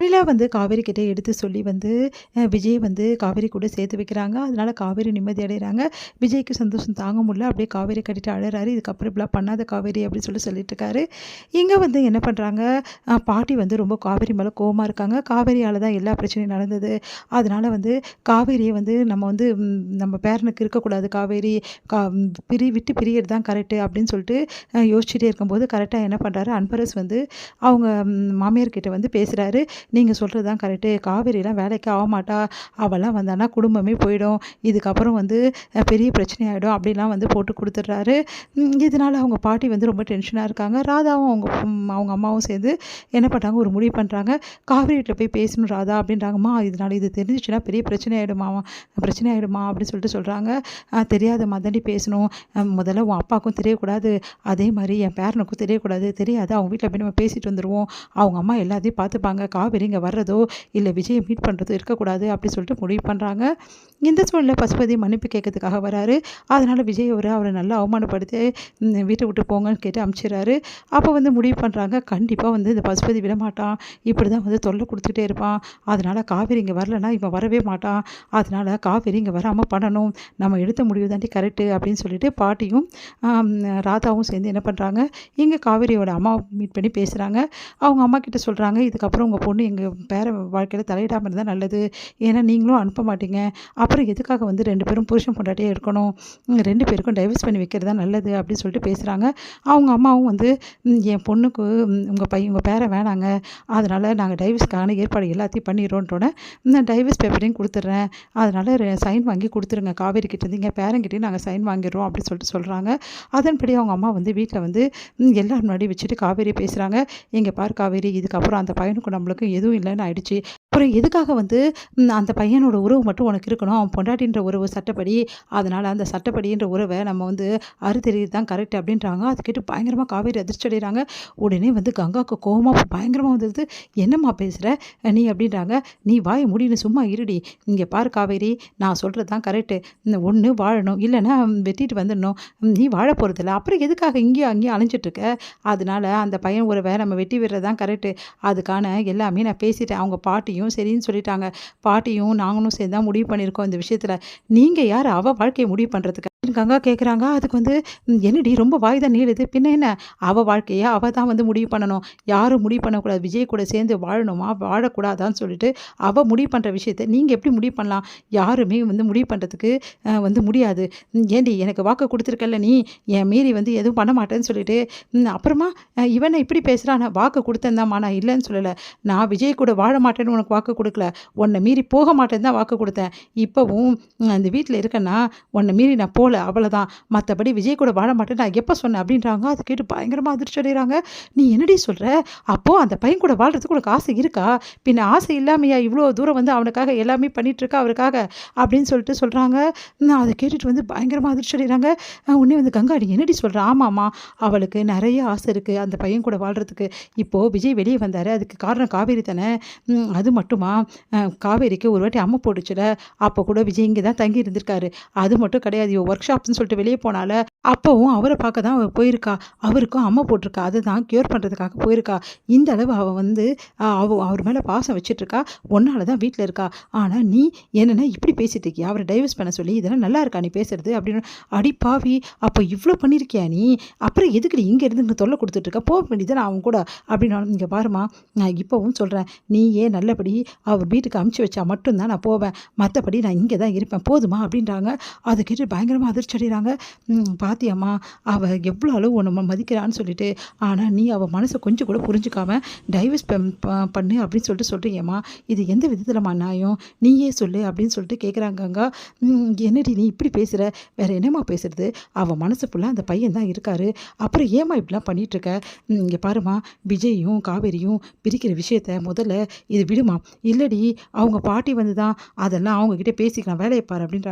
நிலா வந்து காவேரி கிட்ட எடுத்து சொல்லி வந்து விஜய் வந்து காவேரி கூட சேர்த்து வைக்கிறாங்க. அதனால காவேரி நிம்மதி அடைகிறாங்க. விஜய்க்கு சந்தோஷம் தாங்க முடியல. அப்படியே காவேரி கட்டிட்டு அழறாரு. இதுக்கப்புறம் இப்படிலாம் பண்ணாத காவேரி அப்படின்னு சொல்லிட்டு இருக்காரு. இங்கே வந்து என்ன பண்ணுறாங்க, பாட்டி வந்து ரொம்ப காவேரி மேலே கோவமா இருக்காங்க. காவேரியால் தான் எல்லா பிரச்சனையும் நடந்தது. அதனால வந்து காவேரியை வந்து நம்ம வந்து நம்ம பேரனுக்கு இருக்கக்கூடாது காவேரி கா விட்டு பிரியறது தான் கரெக்டு அப்படின்னு சொல்லிட்டு யோசிச்சுட்டே இருக்கும்போது கரெக்டாக என்ன பண்ணுறாரு, அன்பரஸ் வந்து அவங்க மாமியார் கிட்ட வந்து பேசுகிறாரு. நீங்கள் சொல்கிறது தான் கரெக்டு. காவேரிலாம் வேலைக்கு ஆக மாட்டா. அவள்லாம் வந்தான்னா குடும்பமே போயிடும். இதுக்கப்புறம் வந்து பெரிய பிரச்சனை ஆகிடும் அப்படிலாம் வந்து போட்டு கொடுத்துட்றாரு. இதனால் அவங்க பாட்டி வந்து ரொம்ப டென்ஷனாக இருக்காங்க. ராதாவும் அவங்க அம்மாவும் சேர்ந்து என்ன பண்ணுறாங்க, ஒரு முடிவு பண்ணுறாங்க. காவேரிகிட்ட போய் பேசணும் ராதா அப்படின்றாங்கம்மா. இதனால் இது தெரிஞ்சிச்சுன்னா பெரிய பிரச்சனை ஆகிடுமா அப்படின்னு சொல்கிறாங்க. தெரியாதம்மா தாண்டி பேசணும். முதல்ல உன் அப்பாவுக்கும் தெரியக்கூடாது. அதே மாதிரி என் பேரனுக்கும் தெரியக்கூடாது. தெரியாது, அவங்க வீட்டில் போய் நம்ம பேசிட்டு வந்துடுவோம். அவங்க அம்மா எல்லாத்தையும் பார்த்துப்பாங்க. காவேரி இங்கே வர்றதோ இல்லை விஜயை மீட் பண்ணுறதோ இருக்கக்கூடாது அப்படின்னு சொல்லிட்டு முடிவு பண்ணுறாங்க. இந்த சூழ்நிலை பசுபதி மன்னிப்பு கேட்கறதுக்காக வராரு. அதனால் விஜய் அவரை நல்லா அவமானப்படுத்தி வீட்டை விட்டு போங்கன்னு கேட்டு அனுப்பிச்சிடுறாரு. அப்போ வந்து முடிவு பண்ணுறாங்க, கண்டிப்பாக வந்து இந்த பசுபதி விடமாட்டான். இப்படி தான் வந்து தொல்லை கொடுத்துட்டே இருப்பான். அதனால் காவேரி இங்கே வரலன்னா இவன் வரவே மாட்டான். அதனால் காவேரி இங்கே வராமல் பண்ணணும். நம்ம எடுத்த முடிவு தாண்டி கரெக்டு அப்படின்னு சொல்லிட்டு பாட்டியும் ராதாவும் சேர்ந்து என்ன பண்ணுறாங்க, இங்கே காவேரியோட அம்மா மீட் பண்ணி பேசுகிறாங்க. அவங்க அம்மா கிட்ட சொல்கிறாங்க, இதுக்கப்புறம் உங்கள் பொண்ணு எங்கள் பேர வாழ்க்கையில் தலையிடாமல் இருந்தால் நல்லது. ஏன்னா நீங்களும் அனுப்ப மாட்டீங்க. அப்புறம் எதுக்காக வந்து 2 பேரும் புருஷன் பொண்டாட்டியே இருக்கணும். 2 பேருக்கும் டைவர்ஸ் பண்ணி வைக்கிறது தான் நல்லது அப்படின்னு சொல்லிட்டு பேசுகிறாங்க. அவங்க அம்மாவும் வந்து என் பொண்ணுக்கு உங்கள் பேரன் வேணாங்க. அதனால் நாங்கள் டைவர்ஸ்க்கான ஏற்பாடு எல்லாத்தையும் பண்ணிடுறோன்றோன்னே நான் டைவர்ஸ் பேப்பரையும் கொடுத்துட்றேன். அதனால் சைன் வாங்கி கொடுத்துருங்க காவேரி கிட்டேருந்து. எங்கள் பேரங்கிட்டையும் நாங்கள் சைன் வாங்கிடுறோம் அப்படின்னு சொல்கிறாங்க. அதன்படி அவங்க அம்மா வந்து வீட்டில் வந்து எல்லாரும் முன்னாடி வச்சுட்டு காவேரி பேசுகிறாங்க. எங்கள் பார் காவேரி, இதுக்கப்புறம் அந்த பையனுக்கும் நம்மளுக்கும் எதுவும் இல்லைன்னு ஆயிடுச்சு. அப்புறம் எதுக்காக வந்து அந்த பையனோட உறவு மட்டும் உனக்கு இருக்கணும். அவன் பொண்டாட்டின்ற உறவு சட்டப்படி. அதனால் அந்த சட்டப்படின்ற உறவை நம்ம வந்து அறுத்தெறியது தான் கரெக்ட் அப்படின்றாங்க. அது கேட்டு பயங்கரமாக காவேரி அதிர்ச்சி அடைகிறாங்க. உடனே வந்து கங்காவுக்கு கோவமாக பயங்கரமாக வந்துடுது. என்னம்மா பேசுகிற நீ அப்படின்றாங்க. நீ வாயை மூடின்னு சும்மா இருடி. இங்கே பாரு காவேரி, நான் சொல்கிறது தான் கரெக்டு. ஒன்று வாழணும், இல்லைன்னா வெட்டிட்டு வந்துடணும். நீ வாழ போகிறதில்ல. அப்புறம் எதுக்காக இங்கேயும் அங்கேயும் அலைஞ்சிட்ருக்க? அதனால் அந்த பையன் உறவை நம்ம வெட்டி விடுறது தான் கரெக்டு. அதுக்கான எல்லாமே நான் பேசிட்டேன். அவங்க பாட்டியும் சரின்னு சொல்லிட்டாங்க. பாட்டியும் நாங்களும் சேர்ந்து தான் முடிவு பண்ணியிருக்கோம் இந்த விஷயத்தில். நீங்கள் யார் அவள் வாழ்க்கையை முடிவு பண்ணுறதுக்கு? கங்கா கேட்குறாங்க. அதுக்கு வந்து என்னடி ரொம்ப வாய் தான் நீளுது. பின்ன என்ன, அவள் வாழ்க்கையை அவள் தான் வந்து முடிவு பண்ணணும். யாரும் முடிவு பண்ணக்கூடாது. விஜய் கூட சேர்ந்து வாழணுமா வாழக்கூடாதான்னு சொல்லிட்டு அவள் முடிவு பண்ணுற விஷயத்தை நீங்கள் எப்படி முடிவு பண்ணலாம்? யாருமே வந்து முடிவு பண்ணுறதுக்கு வந்து முடியாது. ஏண்டி எனக்கு வாக்கு கொடுத்துருக்கல, நீ என் மீறி வந்து எதுவும் பண்ண மாட்டேன்னு சொல்லிட்டு அப்புறமா இவனை இப்படி பேசுகிறான். நான் வாக்கு கொடுத்தேன்தாம்மா, நான் இல்லைன்னு சொல்லலை. நான் விஜய் கூட வாழ மாட்டேன்னு உனக்கு வாக்கு கொடுக்கல. உன்னை மீறி போக மாட்டேன்னு தான் வாக்கு கொடுத்தேன். இப்போவும் அந்த வீட்டில் இருக்கேன்னா உன்னை மீறி நான் போகல, அவ்வளோதான். மற்றபடி விஜய் கூட வாழ மாட்டேன்னு நான் எப்போ சொன்னேன் அப்படின்றாங்க. அது கேட்டு பயங்கரமாக அதிர்ச்சி அடைகிறாங்க. நீ என்னடி சொல்கிற? அப்போது அந்த பையன் கூட வாழ்கிறதுக்கு உனக்கு ஆசை இருக்கா? பின்ன ஆசை இல்லாமையா இவ்வளோ தூரம் வந்து அவனுக்காக எல்லாமே பண்ணிகிட்ருக்கா அவருக்காக அப்படின்னு சொல்லிட்டு சொல்கிறாங்க. அதை கேட்டுட்டு வந்து பயங்கரமாக அதிர்ச்சி அடைகிறாங்க. உடனே வந்து கங்கா, நீ என்னடி சொல்கிற? ஆமாம்மா, அவளுக்கு நிறைய ஆசை இருக்குது அந்த பையன் கூட வாழ்கிறதுக்கு. இப்போது விஜய் வெளியே வந்தார், அதுக்கு காரணம் காவேரி தானே. அது மட்டுமா, காவேரிக்கு ஒரு வாட்டி அம்மை போட்டுச்சுல, அப்போ கூட விஜய் இங்கே தான் தங்கி இருந்திருக்காரு. அது மட்டும் கிடையாது, ஒர்க் ஷாப்னு சொல்லிட்டு வெளியே போனால அப்போவும் அவரை பார்க்க தான் அவள் போயிருக்கா. அவருக்கும் அம்மை போட்டிருக்கா. அதை தான் க்யூர் பண்ணுறதுக்காக போயிருக்கா. இந்த அளவு அவள் வந்து அவர் மேலே பாசம் வச்சிட்ருக்கா. ஒன்னால தான் வீட்டில் இருக்கா. ஆனால் நீ என்னென்னா இப்படி பேசிட்டு இருக்கியா அவரை டைவர்ஸ் பண்ண சொல்லி? இதெல்லாம் நல்லா இருக்கா நீ பேசுறது அப்படின்னு? அடிப்பாவி, அப்போ இவ்வளோ பண்ணியிருக்கியா நீ? அப்புறம் எதுக்கு இங்கே இருந்து தொல்லை கொடுத்துட்ருக்க? போக வேண்டியது நான் அவன் கூட அப்படின்னு. இங்கே பாருமா, நான் இப்போவும் சொல்கிறேன், நீயே நல்லபடி அவர் வீட்டுக்கு அமுச்சு வச்சா மட்டும்தான் நான் போவேன். மற்றபடி நான் இங்கே தான் இருப்பேன், போதுமா அப்படின்றாங்க. அதை கேட்டு பயங்கரமாக அதிர்ச்சி அடைகிறாங்க. பாத்தியம்மா, அவள் எவ்வளோ அளவு ஒன்று மதிக்கிறான்னு சொல்லிட்டு, ஆனால் நீ அவள் மனசை கொஞ்சம் கூட புரிஞ்சுக்காம டைவர்ஸ் பண்ணு அப்படின்னு சொல்கிறீங்கம்மா. இது எந்த விதத்தில்மா நியாயம்? நீயே சொல்லு அப்படின்னு சொல்லிட்டு கேட்குறாங்கங்க. என்னடி நீ இப்படி பேசுகிற? வேறு என்னம்மா பேசுறது? அவள் மனசு ஃபுல்லாக அந்த பையன் தான் இருக்காரு. அப்புறம் ஏம்மா இப்படிலாம் பண்ணிகிட்ருக்க? இங்கே பாருமா, விஜயும் காவேரியும் பிரிக்கிற விஷயத்த முதல்ல இது விடுமா. இல்லடி, அவங்க பாட்டி வந்து தான் அதெல்லாம் அவங்கக்கிட்ட பேசிக்கலாம், வேலையை பாரு அப்படின்ற